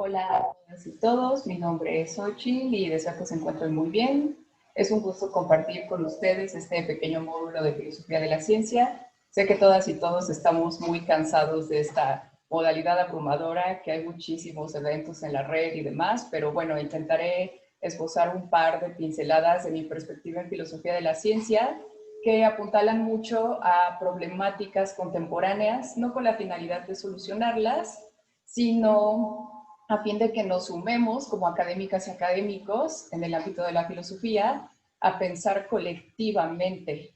Hola a todas y todos, mi nombre es Xochitl y deseo que se encuentren muy bien. Es un gusto compartir con ustedes este pequeño módulo de filosofía de la ciencia. Sé que todas y todos estamos muy cansados de esta modalidad abrumadora, que hay muchísimos eventos en la red y demás, pero bueno, intentaré esbozar un par de pinceladas de mi perspectiva en filosofía de la ciencia que apuntalan mucho a problemáticas contemporáneas, no con la finalidad de solucionarlas, sino a fin de que nos sumemos como académicas y académicos en el ámbito de la filosofía a pensar colectivamente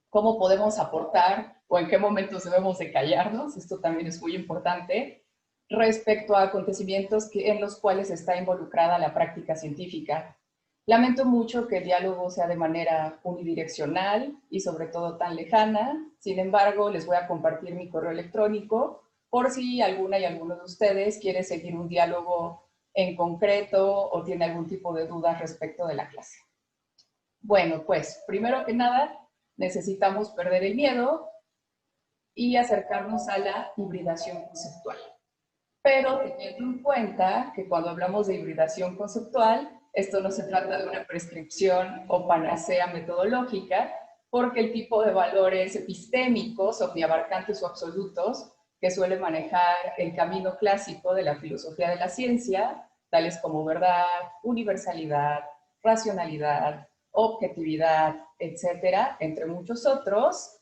cómo podemos aportar o en qué momentos debemos de callarnos, esto también es muy importante, respecto a acontecimientos en los cuales está involucrada la práctica científica. Lamento mucho que el diálogo sea de manera unidireccional y sobre todo tan lejana. Sin embargo, les voy a compartir mi correo electrónico por si alguna y alguno de ustedes quiere seguir un diálogo en concreto o tiene algún tipo de duda respecto de la clase. Bueno, pues primero que nada necesitamos perder el miedo y acercarnos a la hibridación conceptual. Pero teniendo en cuenta que cuando hablamos de hibridación conceptual, esto no se trata de una prescripción o panacea metodológica, porque el tipo de valores epistémicos, omniabarcantes o absolutos, que suele manejar el camino clásico de la filosofía de la ciencia, tales como verdad, universalidad, racionalidad, objetividad, etcétera, entre muchos otros,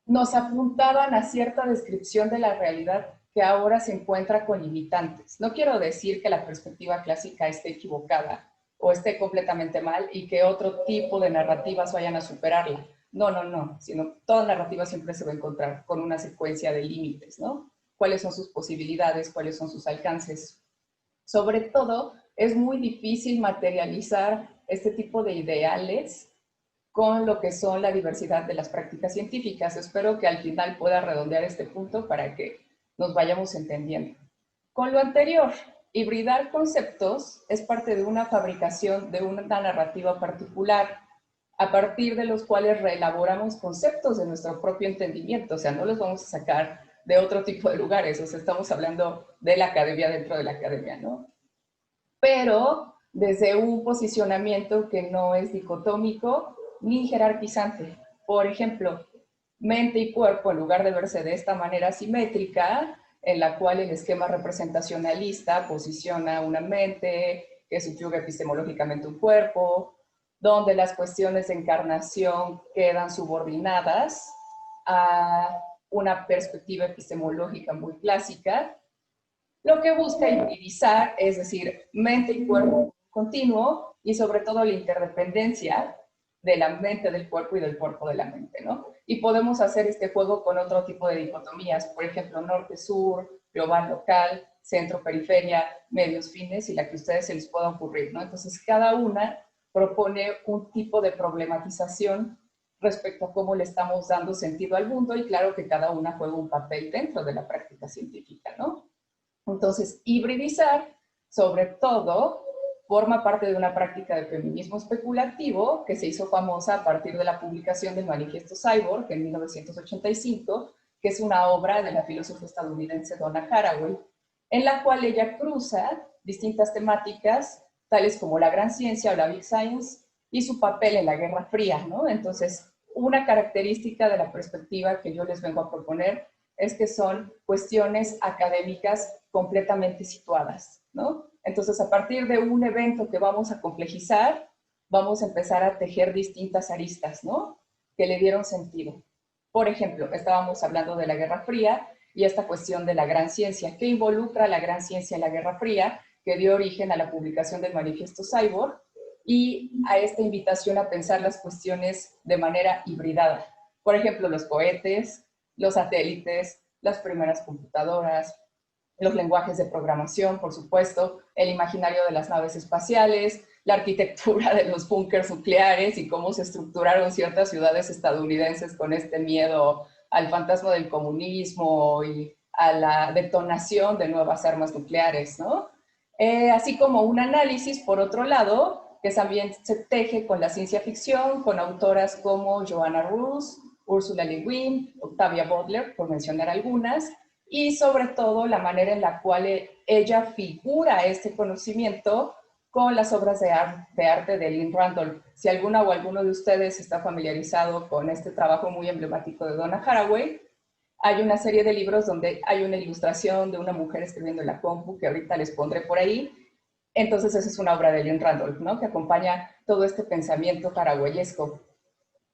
nos apuntaban a cierta descripción de la realidad que ahora se encuentra con limitantes. No quiero decir que la perspectiva clásica esté equivocada o esté completamente mal y que otro tipo de narrativas vayan a superarla. No, no, no, sino toda narrativa siempre se va a encontrar con una secuencia de límites, ¿no? ¿Cuáles son sus posibilidades? ¿Cuáles son sus alcances? Sobre todo, es muy difícil materializar este tipo de ideales con lo que son la diversidad de las prácticas científicas. Espero que al final pueda redondear este punto para que nos vayamos entendiendo. Con lo anterior, hibridar conceptos es parte de una fabricación de una narrativa particular a partir de los cuales reelaboramos conceptos de nuestro propio entendimiento, o sea, no los vamos a sacar de otro tipo de lugares, o sea, estamos hablando de la academia dentro de la academia, ¿no? Pero desde un posicionamiento que no es dicotómico ni jerarquizante. Por ejemplo, mente y cuerpo, en lugar de verse de esta manera simétrica, en la cual el esquema representacionalista posiciona una mente que subyuga epistemológicamente un cuerpo, donde las cuestiones de encarnación quedan subordinadas a una perspectiva epistemológica muy clásica, lo que busca hibridizar, es decir, mente y cuerpo continuo y sobre todo la interdependencia de la mente del cuerpo y del cuerpo de la mente, ¿no? Y podemos hacer este juego con otro tipo de dicotomías, por ejemplo, norte-sur, global-local, centro-periferia, medios-fines y la que a ustedes se les pueda ocurrir, ¿no? Entonces, cada una propone un tipo de problematización respecto a cómo le estamos dando sentido al mundo y claro que cada una juega un papel dentro de la práctica científica, ¿no? Entonces, hibridizar, sobre todo, forma parte de una práctica de feminismo especulativo que se hizo famosa a partir de la publicación del Manifiesto Cyborg en 1985, que es una obra de la filósofa estadounidense Donna Haraway, en la cual ella cruza distintas temáticas, tales como la gran ciencia o la Big Science y su papel en la Guerra Fría, ¿no? Entonces, una característica de la perspectiva que yo les vengo a proponer es que son cuestiones académicas completamente situadas, ¿no? Entonces, a partir de un evento que vamos a complejizar, vamos a empezar a tejer distintas aristas, ¿no? Que le dieron sentido. Por ejemplo, estábamos hablando de la Guerra Fría y esta cuestión de la gran ciencia. ¿Qué involucra la gran ciencia en la Guerra Fría? Que dio origen a la publicación del Manifiesto Cyborg y a esta invitación a pensar las cuestiones de manera hibridada. Por ejemplo, los cohetes, los satélites, las primeras computadoras, los lenguajes de programación, por supuesto, el imaginario de las naves espaciales, la arquitectura de los búnkers nucleares y cómo se estructuraron ciertas ciudades estadounidenses con este miedo al fantasma del comunismo y a la detonación de nuevas armas nucleares, ¿no? Así como un análisis, por otro lado, que también se teje con la ciencia ficción, con autoras como Joanna Russ, Ursula Le Guin, Octavia Butler, por mencionar algunas, y sobre todo la manera en la cual ella figura este conocimiento con las obras de arte de Lynn Randolph. Si alguna o alguno de ustedes está familiarizado con este trabajo muy emblemático de Donna Haraway, hay una serie de libros donde hay una ilustración de una mujer escribiendo en la compu, que ahorita les pondré por ahí. Entonces esa es una obra de Lynn Randolph, ¿no? Que acompaña todo este pensamiento paraguayesco.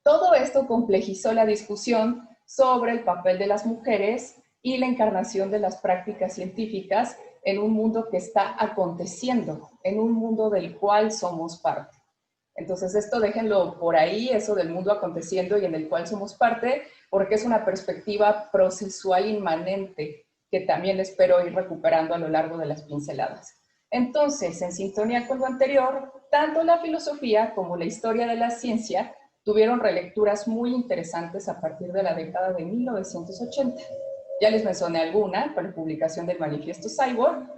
Todo esto complejizó la discusión sobre el papel de las mujeres y la encarnación de las prácticas científicas en un mundo que está aconteciendo, en un mundo del cual somos parte. Entonces esto déjenlo por ahí, eso del mundo aconteciendo y en el cual somos parte, porque es una perspectiva procesual inmanente que también espero ir recuperando a lo largo de las pinceladas. Entonces, en sintonía con lo anterior, tanto la filosofía como la historia de la ciencia tuvieron relecturas muy interesantes a partir de la década de 1980. Ya les mencioné alguna con la publicación del Manifiesto Cyborg.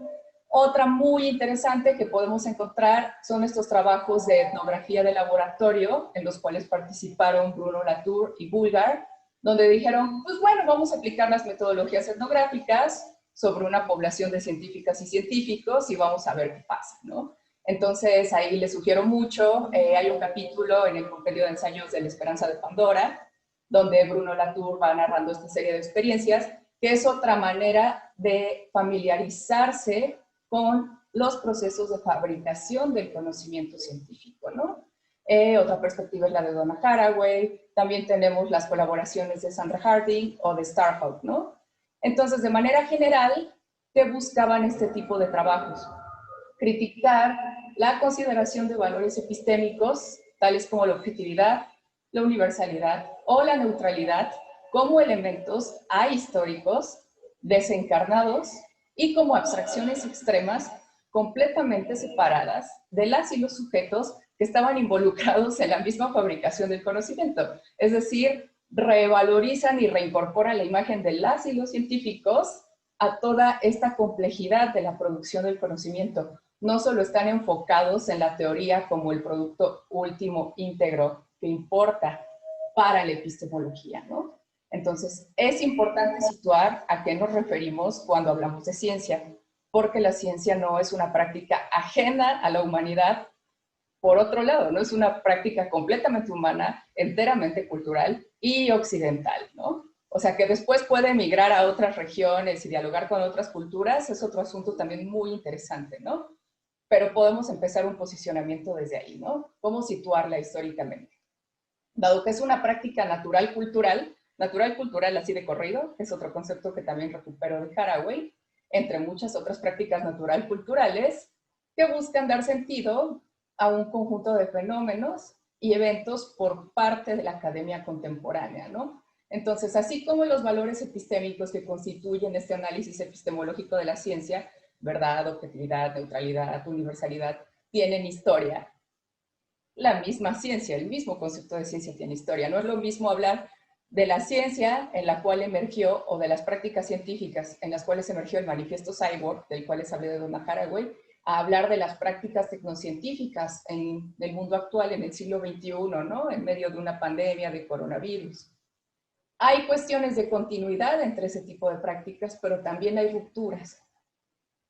Otra muy interesante que podemos encontrar son estos trabajos de etnografía de laboratorio en los cuales participaron Bruno Latour y Bulgar, donde dijeron, pues bueno, vamos a aplicar las metodologías etnográficas sobre una población de científicas y científicos y vamos a ver qué pasa, ¿no? Entonces ahí les sugiero mucho, hay un capítulo en el compendio de ensayos de la Esperanza de Pandora, donde Bruno Latour va narrando esta serie de experiencias, que es otra manera de familiarizarse con los procesos de fabricación del conocimiento científico, ¿no? Otra perspectiva es la de Donna Haraway, también tenemos las colaboraciones de Sandra Harding o de Starhawk, ¿no? Entonces, de manera general, ¿qué buscaban este tipo de trabajos? Criticar la consideración de valores epistémicos, tales como la objetividad, la universalidad o la neutralidad, como elementos ahistóricos, desencarnados y como abstracciones extremas completamente separadas de las y los sujetos que estaban involucrados en la misma fabricación del conocimiento. Es decir, revalorizan y reincorporan la imagen de las y los científicos a toda esta complejidad de la producción del conocimiento. No solo están enfocados en la teoría como el producto último íntegro que importa para la epistemología, ¿no? Entonces, es importante situar a qué nos referimos cuando hablamos de ciencia, porque la ciencia no es una práctica ajena a la humanidad. Por otro lado, no es una práctica completamente humana, enteramente cultural y occidental, ¿no? O sea, que después puede migrar a otras regiones y dialogar con otras culturas, es otro asunto también muy interesante, ¿no? Pero podemos empezar un posicionamiento desde ahí, ¿no? ¿Cómo situarla históricamente? Dado que es una práctica natural cultural así de corrido, es otro concepto que también recupero de Haraway, entre muchas otras prácticas natural culturales que buscan dar sentido a un conjunto de fenómenos y eventos por parte de la academia contemporánea, ¿no? Entonces, así como los valores epistémicos que constituyen este análisis epistemológico de la ciencia, verdad, objetividad, neutralidad, universalidad, tienen historia, la misma ciencia, el mismo concepto de ciencia tiene historia. No es lo mismo hablar de la ciencia en la cual emergió o de las prácticas científicas en las cuales emergió el manifiesto Cyborg, del cual les hablé de Donna Haraway, a hablar de las prácticas tecnocientíficas en el mundo actual, en el siglo XXI, ¿no? En medio de una pandemia de coronavirus. Hay cuestiones de continuidad entre ese tipo de prácticas, pero también hay rupturas.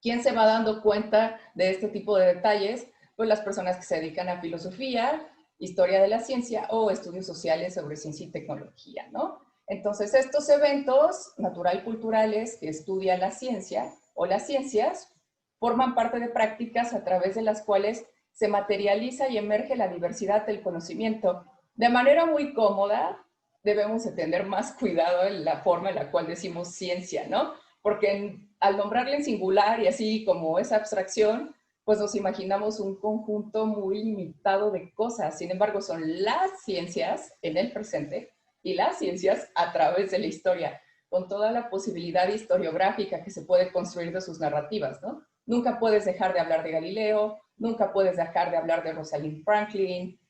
¿Quién se va dando cuenta de este tipo de detalles? Pues las personas que se dedican a filosofía, historia de la ciencia o estudios sociales sobre ciencia y tecnología, ¿no? Entonces, estos eventos natural-culturales que estudian la ciencia o las ciencias forman parte de prácticas a través de las cuales se materializa y emerge la diversidad del conocimiento. De manera muy cómoda, debemos de tener más cuidado en la forma en la cual decimos ciencia, ¿no? Porque al nombrarle en singular y así como esa abstracción, pues nos imaginamos un conjunto muy limitado de cosas. Sin embargo, son las ciencias en el presente y las ciencias a través de la historia, con toda la posibilidad historiográfica que se puede construir de sus narrativas, ¿no? Nunca puedes dejar de hablar de Galileo, nunca puedes dejar de hablar de Rosalind Franklin,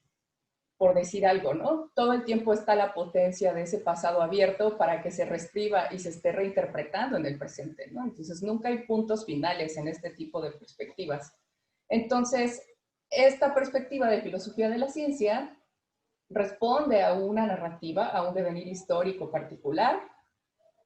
por decir algo, ¿no? Todo el tiempo está la potencia de ese pasado abierto para que se reescriba y se esté reinterpretando en el presente, ¿no? Entonces, nunca hay puntos finales en este tipo de perspectivas. Entonces, esta perspectiva de filosofía de la ciencia responde a una narrativa, a un devenir histórico particular,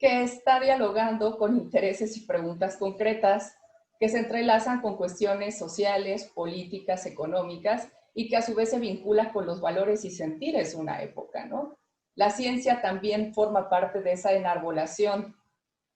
que está dialogando con intereses y preguntas concretas que se entrelazan con cuestiones sociales, políticas, económicas, y que a su vez se vincula con los valores y sentires de una época, ¿no? La ciencia también forma parte de esa enarbolación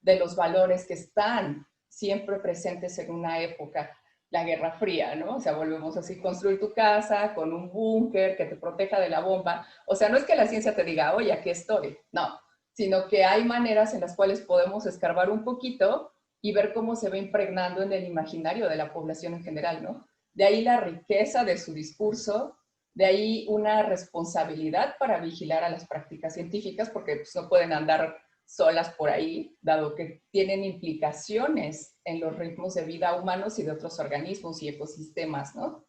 de los valores que están siempre presentes en una época, la Guerra Fría, ¿no? O sea, volvemos así, construir tu casa con un búnker que te proteja de la bomba. O sea, no es que la ciencia te diga, oye, aquí estoy, no, sino que hay maneras en las cuales podemos escarbar un poquito y ver cómo se va impregnando en el imaginario de la población en general, ¿no? De ahí la riqueza de su discurso, de ahí una responsabilidad para vigilar a las prácticas científicas, porque pues, no pueden andar solas por ahí, dado que tienen implicaciones en los ritmos de vida humanos y de otros organismos y ecosistemas, ¿no?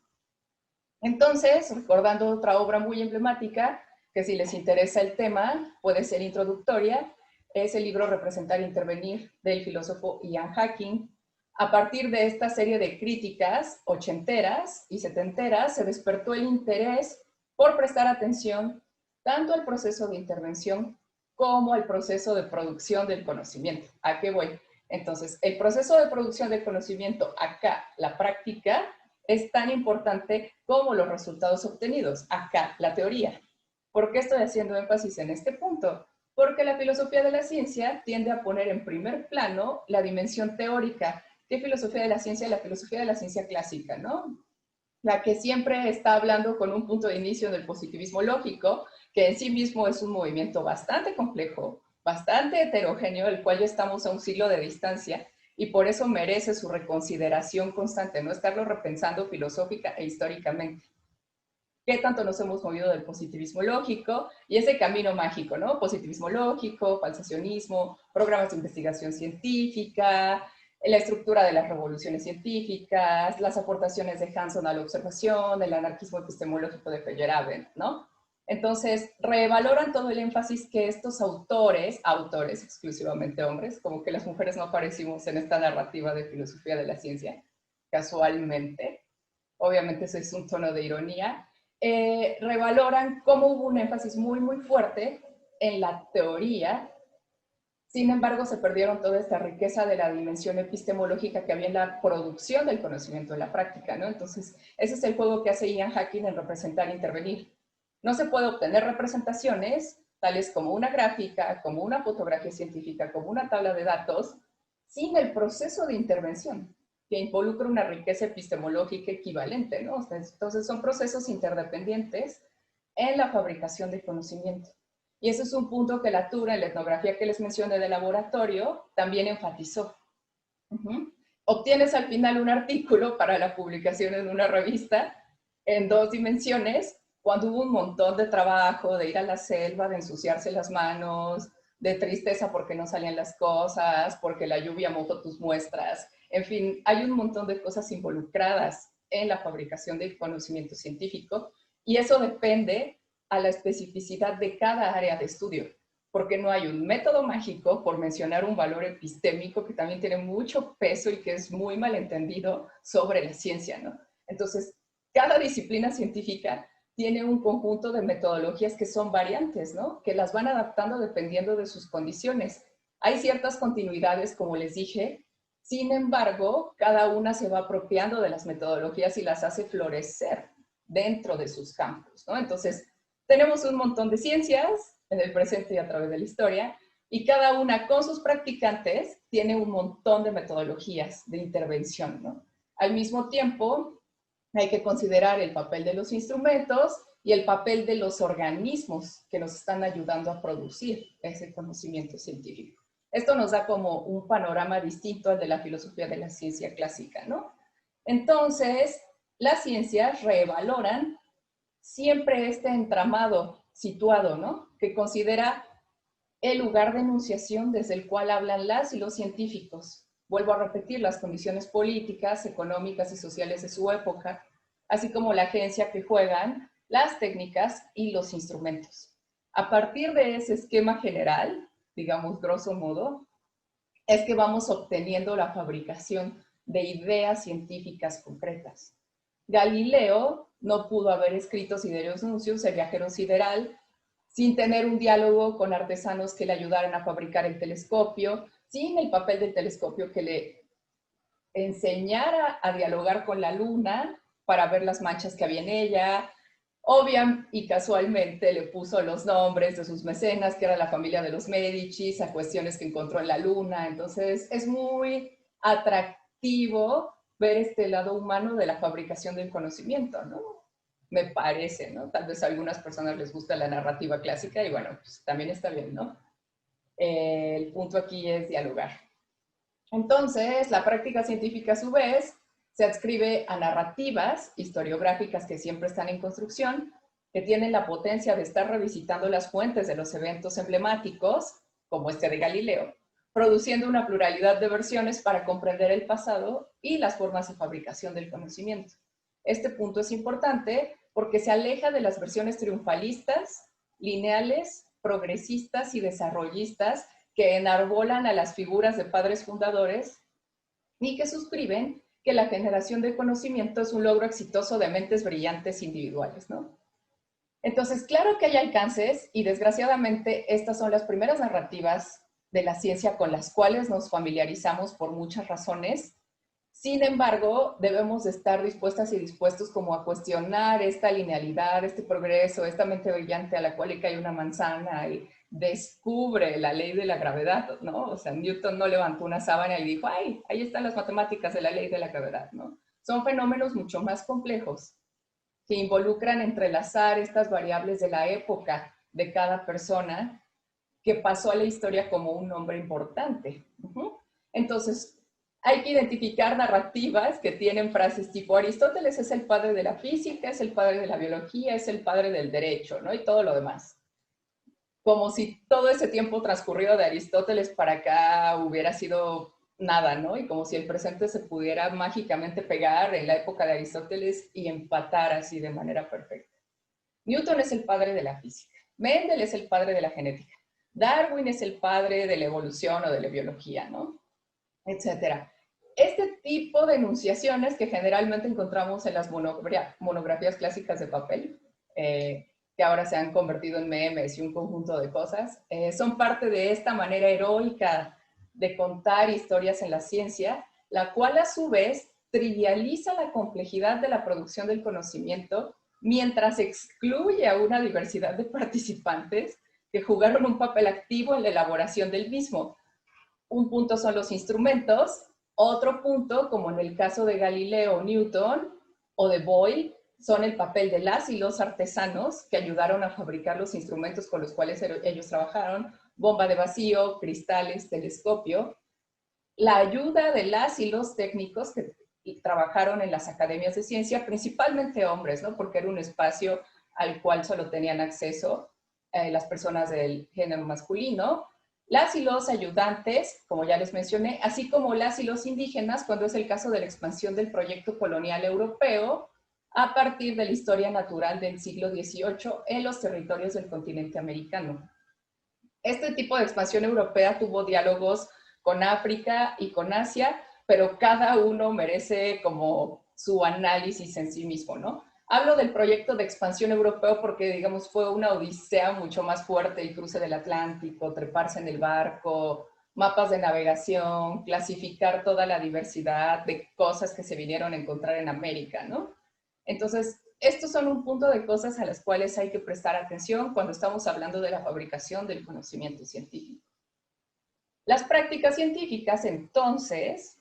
Entonces, recordando otra obra muy emblemática, que si les interesa el tema, puede ser introductoria, es el libro Representar e Intervenir del filósofo Ian Hacking. A partir de esta serie de críticas ochenteras y setenteras, se despertó el interés por prestar atención tanto al proceso de intervención como al proceso de producción del conocimiento. ¿A qué voy? Entonces, el proceso de producción del conocimiento, acá, la práctica, es tan importante como los resultados obtenidos, acá, la teoría. ¿Por qué estoy haciendo énfasis en este punto? Porque la filosofía de la ciencia tiende a poner en primer plano la dimensión teórica. ¿Qué filosofía de la ciencia? La filosofía de la ciencia clásica, ¿no? La que siempre está hablando con un punto de inicio del positivismo lógico, que en sí mismo es un movimiento bastante complejo, bastante heterogéneo, del cual ya estamos a un siglo de distancia, y por eso merece su reconsideración constante, no estarlo repensando filosófica e históricamente. ¿Qué tanto nos hemos movido del positivismo lógico y ese camino mágico, ¿no? Positivismo lógico, falsacionismo, programas de investigación científica, la estructura de las revoluciones científicas, las aportaciones de Hanson a la observación, el anarquismo epistemológico de Feyerabend, ¿no? Entonces, revaloran todo el énfasis que estos autores exclusivamente hombres, como que las mujeres no aparecimos en esta narrativa de filosofía de la ciencia, casualmente, obviamente eso es un tono de ironía, revaloran cómo hubo un énfasis muy, muy fuerte en la teoría. Sin embargo, se perdieron toda esta riqueza de la dimensión epistemológica que había en la producción del conocimiento en la práctica, ¿no? Entonces, ese es el juego que hace Ian Hacking en representar e intervenir. No se puede obtener representaciones, tales como una gráfica, como una fotografía científica, como una tabla de datos, sin el proceso de intervención, que involucra una riqueza epistemológica equivalente, ¿no? Entonces, son procesos interdependientes en la fabricación de conocimiento. Y ese es un punto que la TUR, en la etnografía que les mencioné de laboratorio, también enfatizó. Obtienes al final un artículo para la publicación en una revista en 2 dimensiones, cuando hubo un montón de trabajo, de ir a la selva, de ensuciarse las manos, de tristeza porque no salían las cosas, porque la lluvia mojó tus muestras. En fin, hay un montón de cosas involucradas en la fabricación del conocimiento científico y eso depende a la especificidad de cada área de estudio, porque no hay un método mágico, por mencionar un valor epistémico que también tiene mucho peso y que es muy malentendido sobre la ciencia, ¿no? Entonces, cada disciplina científica tiene un conjunto de metodologías que son variantes, ¿no? Que las van adaptando dependiendo de sus condiciones. Hay ciertas continuidades, como les dije, sin embargo, cada una se va apropiando de las metodologías y las hace florecer dentro de sus campos, ¿no? Entonces, tenemos un montón de ciencias en el presente y a través de la historia, y cada una con sus practicantes tiene un montón de metodologías de intervención, ¿no? Al mismo tiempo, hay que considerar el papel de los instrumentos y el papel de los organismos que nos están ayudando a producir ese conocimiento científico. Esto nos da como un panorama distinto al de la filosofía de la ciencia clásica, ¿no? Entonces, las ciencias revaloran siempre este entramado situado, ¿no? Que considera el lugar de enunciación desde el cual hablan las y los científicos. Vuelvo a repetir, las condiciones políticas, económicas y sociales de su época, así como la agencia que juegan las técnicas y los instrumentos. A partir de ese esquema general, digamos grosso modo, es que vamos obteniendo la fabricación de ideas científicas concretas. Galileo no pudo haber escrito Sidereus Nuncius, el viajero sideral, sin tener un diálogo con artesanos que le ayudaran a fabricar el telescopio, sin el papel del telescopio que le enseñara a dialogar con la luna para ver las manchas que había en ella. Obvia y casualmente le puso los nombres de sus mecenas, que era la familia de los Médicis, a cuestiones que encontró en la luna. Entonces es muy atractivo ver este lado humano de la fabricación del conocimiento, ¿no? Me parece, ¿no? Tal vez a algunas personas les gusta la narrativa clásica y bueno, pues también está bien, ¿no? El punto aquí es dialogar. Entonces, la práctica científica a su vez se adscribe a narrativas historiográficas que siempre están en construcción, que tienen la potencia de estar revisitando las fuentes de los eventos emblemáticos, como este de Galileo, produciendo una pluralidad de versiones para comprender el pasado y las formas de fabricación del conocimiento. Este punto es importante porque se aleja de las versiones triunfalistas, lineales, progresistas y desarrollistas que enarbolan a las figuras de padres fundadores y que suscriben que la generación de conocimiento es un logro exitoso de mentes brillantes individuales, ¿no? Entonces, claro que hay alcances y desgraciadamente estas son las primeras narrativas de la ciencia con las cuales nos familiarizamos por muchas razones. Sin embargo, debemos estar dispuestas y dispuestos como a cuestionar esta linealidad, este progreso, esta mente brillante a la cual le cae una manzana y descubre la ley de la gravedad, ¿no? O sea, Newton no levantó una sábana y dijo, ay, ahí están las matemáticas de la ley de la gravedad, ¿no? Son fenómenos mucho más complejos que involucran entrelazar estas variables de la época de cada persona que pasó a la historia como un hombre importante. Entonces, hay que identificar narrativas que tienen frases tipo Aristóteles es el padre de la física, es el padre de la biología, es el padre del derecho, ¿no? Y todo lo demás. Como si todo ese tiempo transcurrido de Aristóteles para acá hubiera sido nada, ¿no? Y como si el presente se pudiera mágicamente pegar en la época de Aristóteles y empatar así de manera perfecta. Newton es el padre de la física, Mendel es el padre de la genética, Darwin es el padre de la evolución o de la biología, ¿no? Etcétera. Este tipo de enunciaciones que generalmente encontramos en las monografías clásicas de papel, que ahora se han convertido en memes y un conjunto de cosas, son parte de esta manera heroica de contar historias en la ciencia, la cual a su vez trivializa la complejidad de la producción del conocimiento mientras excluye a una diversidad de participantes que jugaron un papel activo en la elaboración del mismo. Un punto son los instrumentos, otro punto, como en el caso de Galileo, Newton o de Boyle, son el papel de las y los artesanos que ayudaron a fabricar los instrumentos con los cuales ellos trabajaron, bomba de vacío, cristales, telescopio, la ayuda de las y los técnicos que trabajaron en las academias de ciencia, principalmente hombres, ¿no? Porque era un espacio al cual solo tenían acceso las personas del género masculino, las y los ayudantes, como ya les mencioné, así como las y los indígenas, cuando es el caso de la expansión del proyecto colonial europeo a partir de la historia natural del siglo XVIII en los territorios del continente americano. Este tipo de expansión europea tuvo diálogos con África y con Asia, pero cada uno merece como su análisis en sí mismo, ¿no? Hablo del proyecto de expansión europeo porque, digamos, fue una odisea mucho más fuerte, el cruce del Atlántico, treparse en el barco, mapas de navegación, clasificar toda la diversidad de cosas que se vinieron a encontrar en América, ¿no? Entonces, estos son un punto de cosas a las cuales hay que prestar atención cuando estamos hablando de la fabricación del conocimiento científico. Las prácticas científicas, entonces,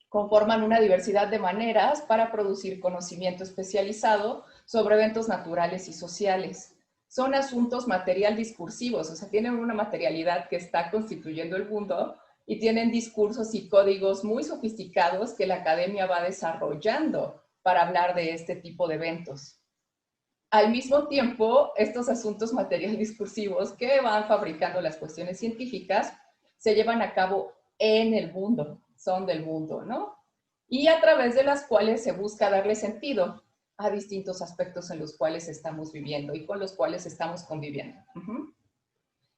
conforman una diversidad de maneras para producir conocimiento especializado sobre eventos naturales y sociales. Son asuntos material discursivos, o sea, tienen una materialidad que está constituyendo el mundo y tienen discursos y códigos muy sofisticados que la academia va desarrollando para hablar de este tipo de eventos. Al mismo tiempo, estos asuntos material discursivos que van fabricando las cuestiones científicas se llevan a cabo en el mundo, son del mundo, ¿no? Y a través de las cuales se busca darle sentido a distintos aspectos en los cuales estamos viviendo y con los cuales estamos conviviendo.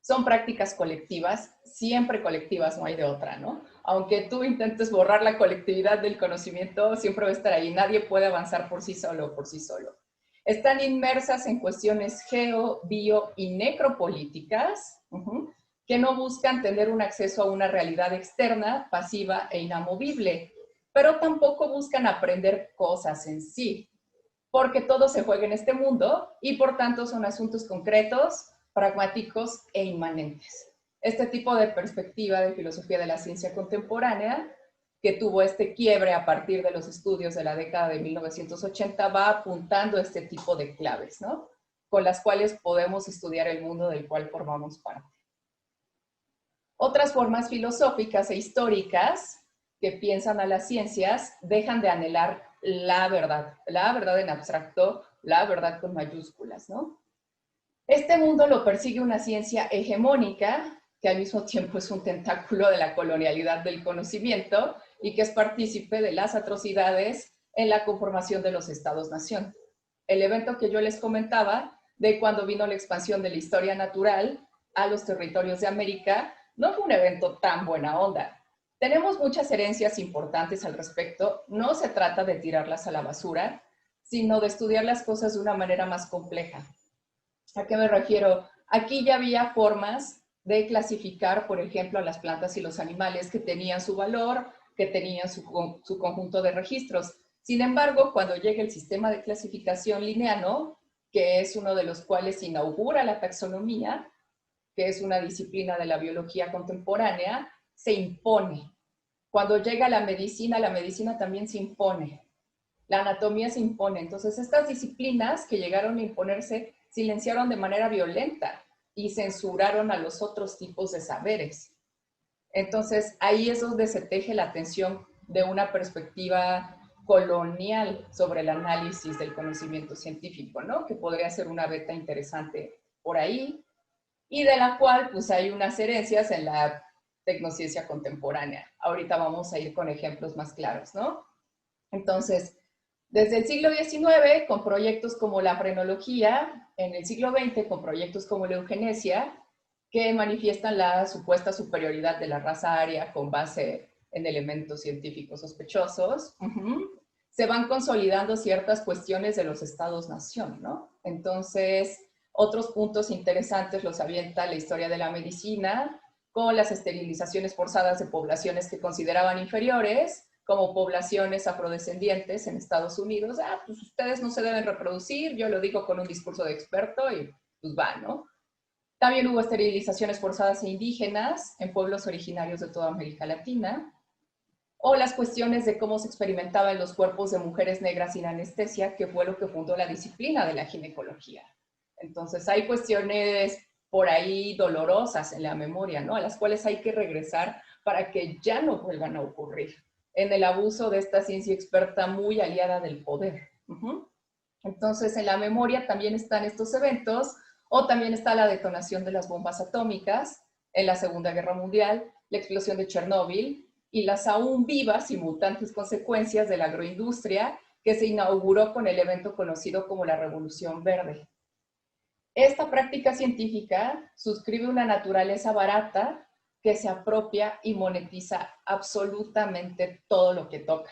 Son prácticas colectivas, siempre colectivas, no hay de otra, ¿no? Aunque tú intentes borrar la colectividad del conocimiento, siempre va a estar ahí. Nadie puede avanzar por sí solo o por sí solo. Están inmersas en cuestiones geo, bio y necropolíticas, que no buscan tener un acceso a una realidad externa, pasiva e inamovible, pero tampoco buscan aprender cosas en sí, porque todo se juega en este mundo y por tanto son asuntos concretos, pragmáticos e inmanentes. Este tipo de perspectiva de filosofía de la ciencia contemporánea, que tuvo este quiebre a partir de los estudios de la década de 1980, va apuntando a este tipo de claves, ¿no? Con las cuales podemos estudiar el mundo del cual formamos parte. Otras formas filosóficas e históricas que piensan a las ciencias dejan de anhelar la verdad en abstracto, la verdad con mayúsculas, ¿no? Este mundo lo persigue una ciencia hegemónica, que al mismo tiempo es un tentáculo de la colonialidad del conocimiento y que es partícipe de las atrocidades en la conformación de los estados-nación. El evento que yo les comentaba, de cuando vino la expansión de la historia natural a los territorios de América, no fue un evento tan buena onda. Tenemos muchas herencias importantes al respecto. No se trata de tirarlas a la basura, sino de estudiar las cosas de una manera más compleja. ¿A qué me refiero? Aquí ya había formas de clasificar, por ejemplo, a las plantas y los animales que tenían su valor, que tenían su conjunto de registros. Sin embargo, cuando llega el sistema de clasificación lineano, que es uno de los cuales inaugura la taxonomía, que es una disciplina de la biología contemporánea, se impone. Cuando llega la medicina también se impone. La anatomía se impone. Entonces, estas disciplinas que llegaron a imponerse silenciaron de manera violenta y censuraron a los otros tipos de saberes. Entonces, ahí es donde se teje la tensión de una perspectiva colonial sobre el análisis del conocimiento científico, ¿no? Que podría ser una beta interesante por ahí, y de la cual pues hay unas herencias en la tecnociencia contemporánea. Ahorita vamos a ir con ejemplos más claros, ¿no? Entonces, desde el siglo XIX, con proyectos como la frenología, en el siglo XX, con proyectos como la eugenesia, que manifiestan la supuesta superioridad de la raza aria con base en elementos científicos sospechosos, se van consolidando ciertas cuestiones de los estados-nación, ¿no? Entonces, otros puntos interesantes los avienta la historia de la medicina, con las esterilizaciones forzadas de poblaciones que consideraban inferiores, como poblaciones afrodescendientes en Estados Unidos. Pues ustedes no se deben reproducir, yo lo digo con un discurso de experto y pues va, ¿no? También hubo esterilizaciones forzadas e indígenas en pueblos originarios de toda América Latina, o las cuestiones de cómo se experimentaba en los cuerpos de mujeres negras sin anestesia, que fue lo que fundó la disciplina de la ginecología. Entonces hay cuestiones por ahí dolorosas en la memoria, ¿no? A las cuales hay que regresar para que ya no vuelvan a ocurrir, en el abuso de esta ciencia experta muy aliada del poder. Entonces, en la memoria también están estos eventos, o también está la detonación de las bombas atómicas en la Segunda Guerra Mundial, la explosión de Chernóbil y las aún vivas y mutantes consecuencias de la agroindustria que se inauguró con el evento conocido como la Revolución Verde. Esta práctica científica suscribe una naturaleza barata que se apropia y monetiza absolutamente todo lo que toca.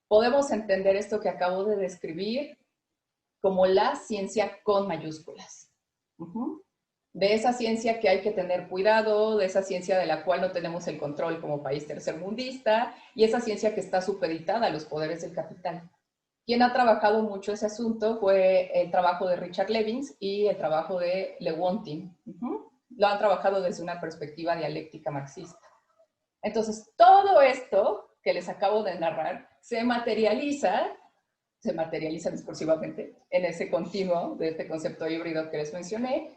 Podemos entender esto que acabo de describir como la ciencia con mayúsculas. De esa ciencia que hay que tener cuidado, de esa ciencia de la cual no tenemos el control como país tercermundista, y esa ciencia que está supeditada a los poderes del capital. Quien ha trabajado mucho ese asunto fue el trabajo de Richard Levins y el trabajo de Lewontin. Lo han trabajado desde una perspectiva dialéctica marxista. Entonces, todo esto que les acabo de narrar se materializa discursivamente en ese continuo de este concepto híbrido que les mencioné,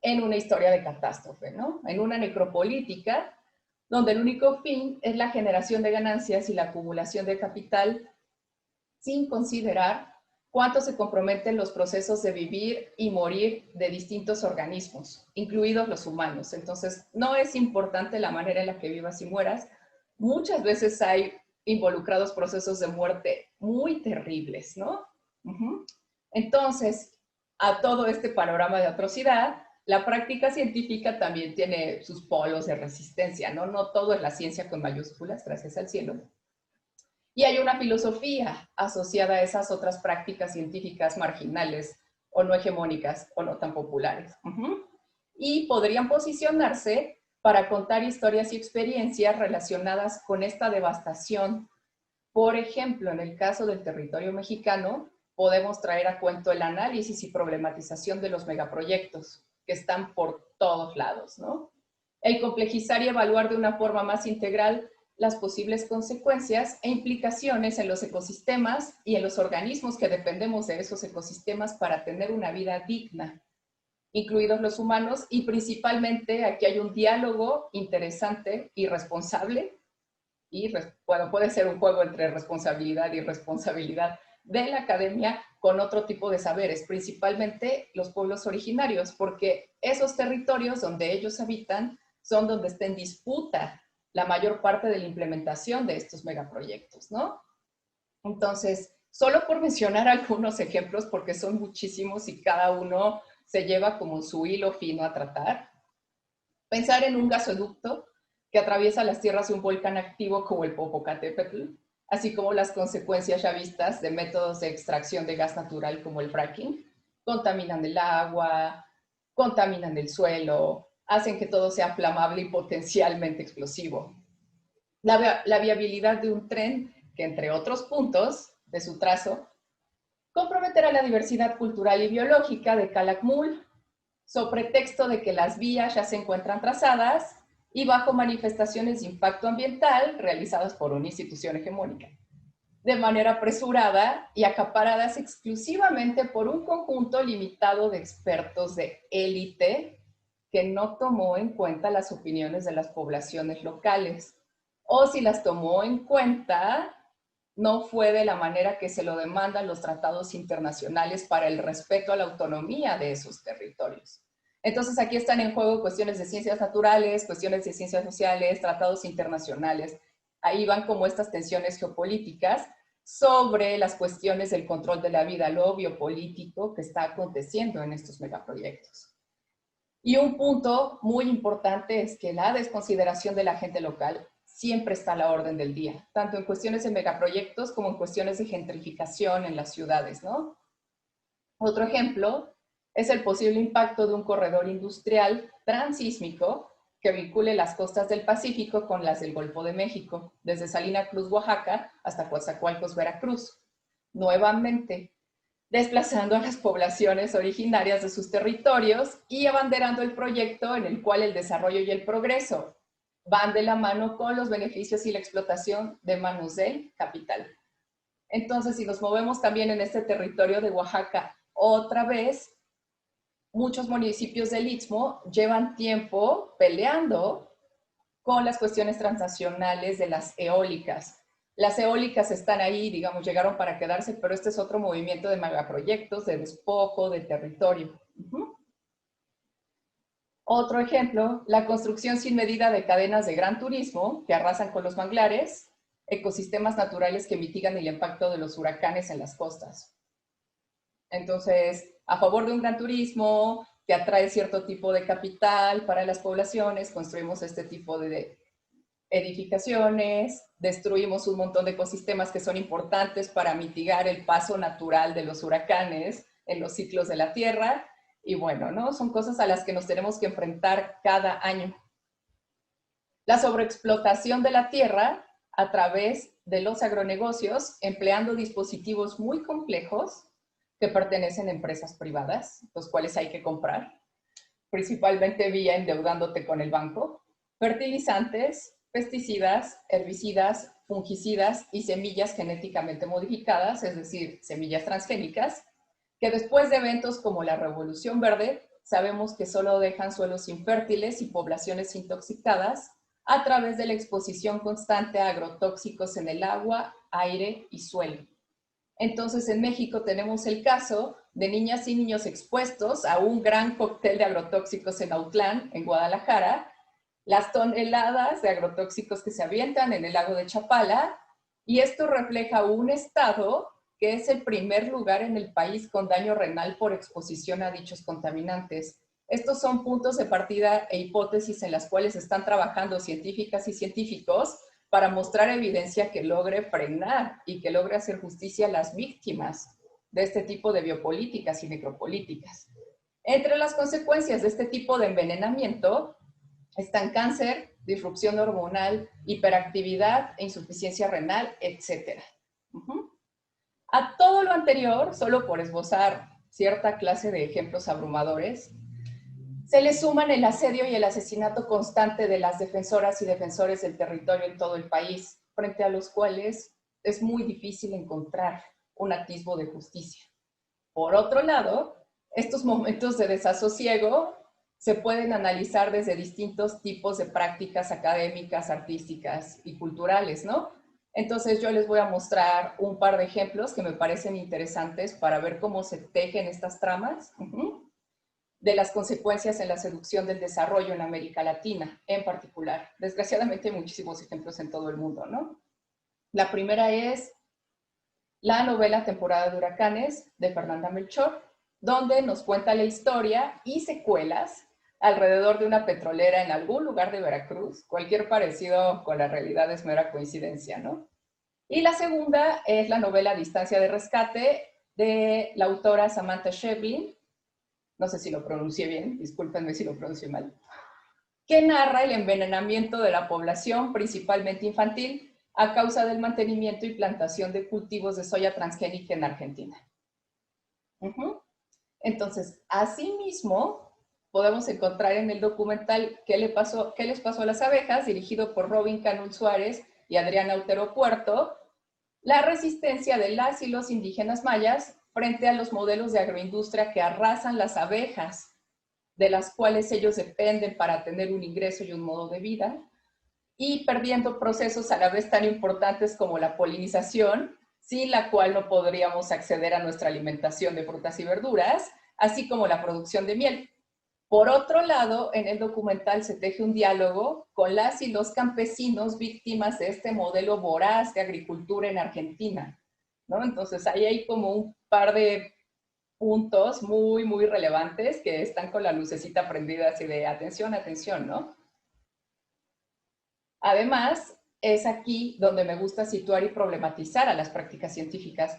en una historia de catástrofe, ¿no? En una necropolítica donde el único fin es la generación de ganancias y la acumulación de capital sin considerar cuánto se comprometen los procesos de vivir y morir de distintos organismos, incluidos los humanos. Entonces, no es importante la manera en la que vivas y mueras. Muchas veces hay involucrados procesos de muerte muy terribles, ¿no? Entonces, a todo este panorama de atrocidad, la práctica científica también tiene sus polos de resistencia, ¿no? No todo es la ciencia con mayúsculas, gracias al cielo. Y hay una filosofía asociada a esas otras prácticas científicas marginales, o no hegemónicas o no tan populares. Y podrían posicionarse para contar historias y experiencias relacionadas con esta devastación. Por ejemplo, en el caso del territorio mexicano, podemos traer a cuento el análisis y problematización de los megaproyectos, que están por todos lados, ¿no? El complejizar y evaluar de una forma más integral las posibles consecuencias e implicaciones en los ecosistemas y en los organismos que dependemos de esos ecosistemas para tener una vida digna, incluidos los humanos, y principalmente aquí hay un diálogo interesante y responsable, y bueno, puede ser un juego entre responsabilidad y responsabilidad de la academia con otro tipo de saberes, principalmente los pueblos originarios, porque esos territorios donde ellos habitan son donde está en disputa la mayor parte de la implementación de estos megaproyectos, ¿no? Entonces, solo por mencionar algunos ejemplos, porque son muchísimos y cada uno se lleva como su hilo fino a tratar. Pensar en un gasoducto que atraviesa las tierras de un volcán activo como el Popocatépetl, así como las consecuencias ya vistas de métodos de extracción de gas natural como el fracking, contaminan el agua, contaminan el suelo, hacen que todo sea flamable y potencialmente explosivo. La viabilidad de un tren que, entre otros puntos de su trazo, comprometerá la diversidad cultural y biológica de Calakmul, sobre pretexto de que las vías ya se encuentran trazadas y bajo manifestaciones de impacto ambiental realizadas por una institución hegemónica, de manera apresurada y acaparadas exclusivamente por un conjunto limitado de expertos de élite que no tomó en cuenta las opiniones de las poblaciones locales. O si las tomó en cuenta, no fue de la manera que se lo demandan los tratados internacionales para el respeto a la autonomía de esos territorios. Entonces aquí están en juego cuestiones de ciencias naturales, cuestiones de ciencias sociales, tratados internacionales. Ahí van como estas tensiones geopolíticas sobre las cuestiones del control de la vida, lo biopolítico que está aconteciendo en estos megaproyectos. Y un punto muy importante es que la desconsideración de la gente local siempre está a la orden del día, tanto en cuestiones de megaproyectos como en cuestiones de gentrificación en las ciudades, ¿no? Otro ejemplo es el posible impacto de un corredor industrial transísmico que vincule las costas del Pacífico con las del Golfo de México, desde Salina Cruz, Oaxaca, hasta Coatzacoalcos, Veracruz. Nuevamente, desplazando a las poblaciones originarias de sus territorios y abanderando el proyecto en el cual el desarrollo y el progreso van de la mano con los beneficios y la explotación de manos del capital. Entonces, si nos movemos también en este territorio de Oaxaca, otra vez, muchos municipios del Istmo llevan tiempo peleando con las cuestiones transnacionales de las eólicas. Las eólicas están ahí, digamos, llegaron para quedarse, pero este es otro movimiento de megaproyectos, de despojo, de territorio. Otro ejemplo, la construcción sin medida de cadenas de gran turismo que arrasan con los manglares, ecosistemas naturales que mitigan el impacto de los huracanes en las costas. Entonces, a favor de un gran turismo que atrae cierto tipo de capital para las poblaciones, construimos este tipo de edificaciones, destruimos un montón de ecosistemas que son importantes para mitigar el paso natural de los huracanes en los ciclos de la Tierra. Y bueno, ¿no? Son cosas a las que nos tenemos que enfrentar cada año. La sobreexplotación de la tierra a través de los agronegocios, empleando dispositivos muy complejos que pertenecen a empresas privadas, los cuales hay que comprar, principalmente vía endeudándote con el banco, fertilizantes, pesticidas, herbicidas, fungicidas y semillas genéticamente modificadas, es decir, semillas transgénicas, que después de eventos como la Revolución Verde, sabemos que solo dejan suelos infértiles y poblaciones intoxicadas a través de la exposición constante a agrotóxicos en el agua, aire y suelo. Entonces, en México tenemos el caso de niñas y niños expuestos a un gran cóctel de agrotóxicos en Autlán, en Guadalajara, las toneladas de agrotóxicos que se avientan en el lago de Chapala, y esto refleja un estado que es el primer lugar en el país con daño renal por exposición a dichos contaminantes. Estos son puntos de partida e hipótesis en las cuales están trabajando científicas y científicos para mostrar evidencia que logre frenar y que logre hacer justicia a las víctimas de este tipo de biopolíticas y necropolíticas. Entre las consecuencias de este tipo de envenenamiento están cáncer, disrupción hormonal, hiperactividad e insuficiencia renal, etc. A todo lo anterior, solo por esbozar cierta clase de ejemplos abrumadores, se le suman el asedio y el asesinato constante de las defensoras y defensores del territorio en todo el país, frente a los cuales es muy difícil encontrar un atisbo de justicia. Por otro lado, estos momentos de desasosiego se pueden analizar desde distintos tipos de prácticas académicas, artísticas y culturales, ¿no? Entonces yo les voy a mostrar un par de ejemplos que me parecen interesantes para ver cómo se tejen estas tramas de las consecuencias en la seducción del desarrollo en América Latina en particular. Desgraciadamente hay muchísimos ejemplos en todo el mundo, ¿no? La primera es la novela Temporada de Huracanes de Fernanda Melchor, donde nos cuenta la historia y secuelas alrededor de una petrolera en algún lugar de Veracruz. Cualquier parecido con la realidad es mera coincidencia, ¿no? Y la segunda es la novela Distancia de Rescate de la autora Samantha Schweblin, no sé si lo pronuncié bien, discúlpenme si lo pronuncié mal, que narra el envenenamiento de la población, principalmente infantil, a causa del mantenimiento y plantación de cultivos de soya transgénica en Argentina. Entonces, asimismo, podemos encontrar en el documental ¿Qué les pasó a las abejas?, dirigido por Robin Canul Suárez y Adriana Otero Puerto, la resistencia de las y los indígenas mayas frente a los modelos de agroindustria que arrasan las abejas, de las cuales ellos dependen para tener un ingreso y un modo de vida, y perdiendo procesos a la vez tan importantes como la polinización, sin la cual no podríamos acceder a nuestra alimentación de frutas y verduras, así como la producción de miel. Por otro lado, en el documental se teje un diálogo con las y los campesinos víctimas de este modelo voraz de agricultura en Argentina, ¿no? Entonces, ahí hay como un par de puntos muy, muy relevantes que están con la lucecita prendida así de atención, atención, ¿no? Además, es aquí donde me gusta situar y problematizar a las prácticas científicas.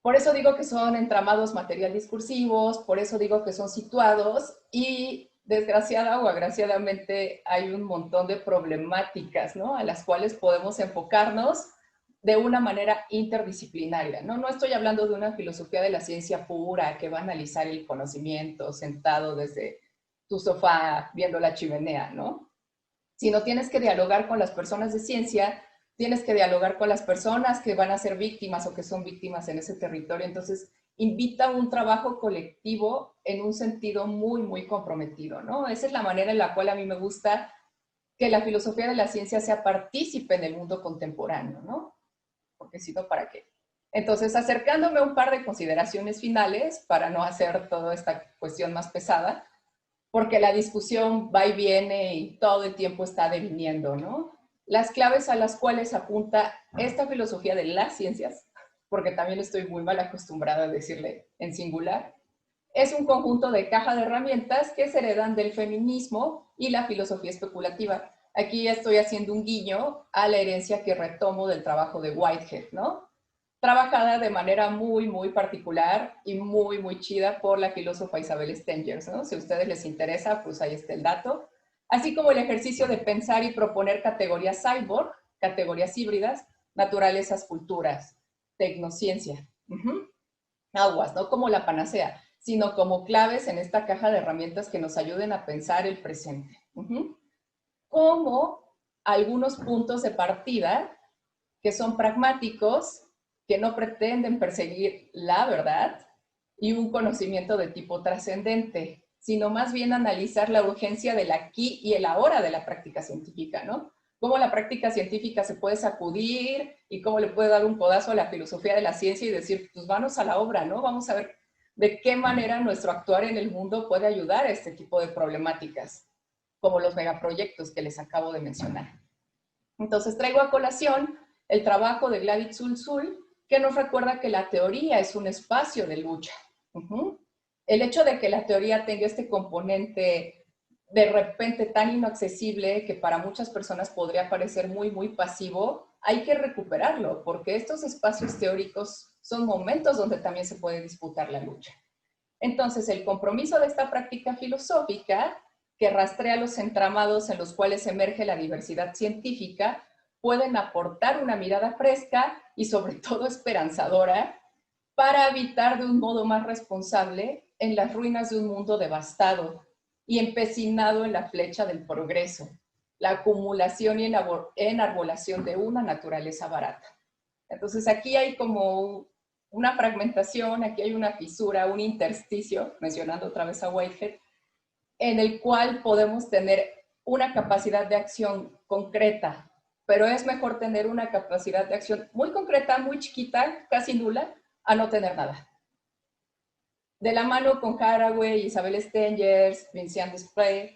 Por eso digo que son entramados material discursivos, por eso digo que son situados y desgraciada o agraciadamente hay un montón de problemáticas, ¿no?, a las cuales podemos enfocarnos de una manera interdisciplinaria, ¿no? No estoy hablando de una filosofía de la ciencia pura que va a analizar el conocimiento sentado desde tu sofá viendo la chimenea, ¿no? Sino tienes que dialogar con las personas de ciencia, tienes que dialogar con las personas que van a ser víctimas o que son víctimas en ese territorio. Entonces, invita a un trabajo colectivo en un sentido muy, muy comprometido, ¿no? Esa es la manera en la cual a mí me gusta que la filosofía de la ciencia sea partícipe en el mundo contemporáneo, ¿no? Porque si no, ¿para qué? Entonces, acercándome a un par de consideraciones finales para no hacer toda esta cuestión más pesada, porque la discusión va y viene y todo el tiempo está deviniendo, ¿no? Las claves a las cuales apunta esta filosofía de las ciencias, porque también estoy muy mal acostumbrada a decirle en singular, es un conjunto de caja de herramientas que se heredan del feminismo y la filosofía especulativa. Aquí estoy haciendo un guiño a la herencia que retomo del trabajo de Whitehead, ¿no? Trabajada de manera muy, muy particular y muy, muy chida por la filósofa Isabel Stengers, ¿no? Si a ustedes les interesa, pues ahí está el dato. Así como el ejercicio de pensar y proponer categorías cyborg, categorías híbridas, naturalezas, culturas, tecnociencia. Aguas, no como la panacea, sino como claves en esta caja de herramientas que nos ayuden a pensar el presente. Como algunos puntos de partida que son pragmáticos, que no pretenden perseguir la verdad y un conocimiento de tipo trascendente, sino más bien analizar la urgencia del aquí y el ahora de la práctica científica, ¿no? Cómo la práctica científica se puede sacudir y cómo le puede dar un codazo a la filosofía de la ciencia y decir, pues vamos a la obra, ¿no? Vamos a ver de qué manera nuestro actuar en el mundo puede ayudar a este tipo de problemáticas, como los megaproyectos que les acabo de mencionar. Entonces traigo a colación el trabajo de Gladys Sulzul, que nos recuerda que la teoría es un espacio de lucha. El hecho de que la teoría tenga este componente de repente tan inaccesible que para muchas personas podría parecer muy, muy pasivo, hay que recuperarlo, porque estos espacios teóricos son momentos donde también se puede disputar la lucha. Entonces, el compromiso de esta práctica filosófica, que rastrea los entramados en los cuales emerge la diversidad científica, pueden aportar una mirada fresca y sobre todo esperanzadora para habitar de un modo más responsable en las ruinas de un mundo devastado y empecinado en la flecha del progreso, la acumulación y enarbolación de una naturaleza barata. Entonces aquí hay como una fragmentación, aquí hay una fisura, un intersticio, mencionando otra vez a Whitehead, en el cual podemos tener una capacidad de acción concreta, pero es mejor tener una capacidad de acción muy concreta, muy chiquita, casi nula, a no tener nada. De la mano con Haraway, Isabel Stengers, Vincient Desprez,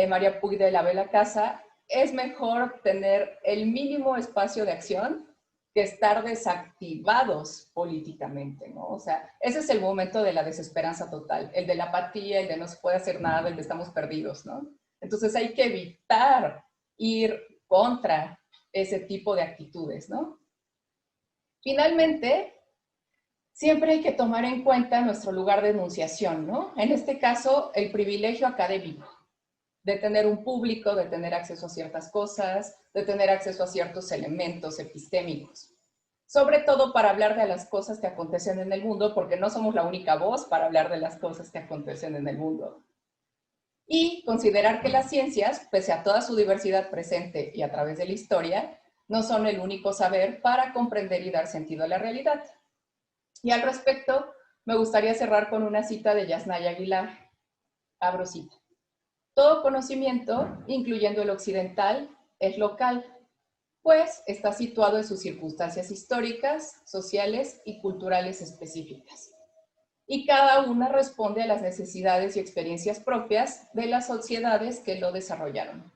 María Puig de la Bella Casa, es mejor tener el mínimo espacio de acción que estar desactivados políticamente, ¿no? O sea, ese es el momento de la desesperanza total, el de la apatía, el de no se puede hacer nada, el de estamos perdidos, ¿no? Entonces hay que evitar ir contra ese tipo de actitudes, ¿no? Finalmente, siempre hay que tomar en cuenta nuestro lugar de enunciación, ¿no? En este caso, el privilegio académico, de tener un público, de tener acceso a ciertas cosas, de tener acceso a ciertos elementos epistémicos. Sobre todo para hablar de las cosas que acontecen en el mundo, porque no somos la única voz para hablar de las cosas que acontecen en el mundo. Y considerar que las ciencias, pese a toda su diversidad presente y a través de la historia, no son el único saber para comprender y dar sentido a la realidad. Y al respecto, me gustaría cerrar con una cita de Yasnaya Aguilar. Abro cita. Todo conocimiento, incluyendo el occidental, es local, pues está situado en sus circunstancias históricas, sociales y culturales específicas. Y cada una responde a las necesidades y experiencias propias de las sociedades que lo desarrollaron.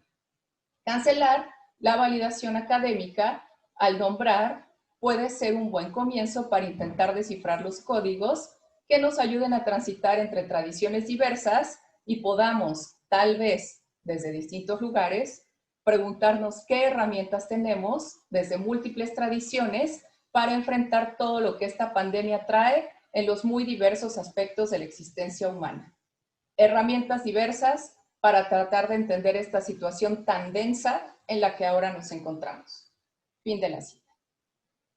Cancelar la validación académica al nombrar puede ser un buen comienzo para intentar descifrar los códigos que nos ayuden a transitar entre tradiciones diversas y podamos, tal vez desde distintos lugares, preguntarnos qué herramientas tenemos desde múltiples tradiciones para enfrentar todo lo que esta pandemia trae en los muy diversos aspectos de la existencia humana. Herramientas diversas para tratar de entender esta situación tan densa en la que ahora nos encontramos. Fin de la cita.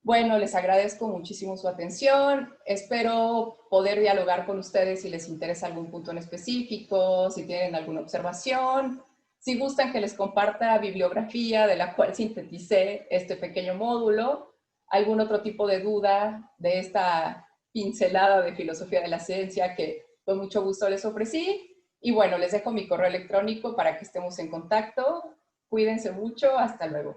Bueno, les agradezco muchísimo su atención. Espero poder dialogar con ustedes si les interesa algún punto en específico, si tienen alguna observación, si gustan que les comparta bibliografía de la cual sinteticé este pequeño módulo, algún otro tipo de duda de esta pincelada de filosofía de la ciencia que con mucho gusto les ofrecí. Y bueno, les dejo mi correo electrónico para que estemos en contacto. Cuídense mucho. Hasta luego.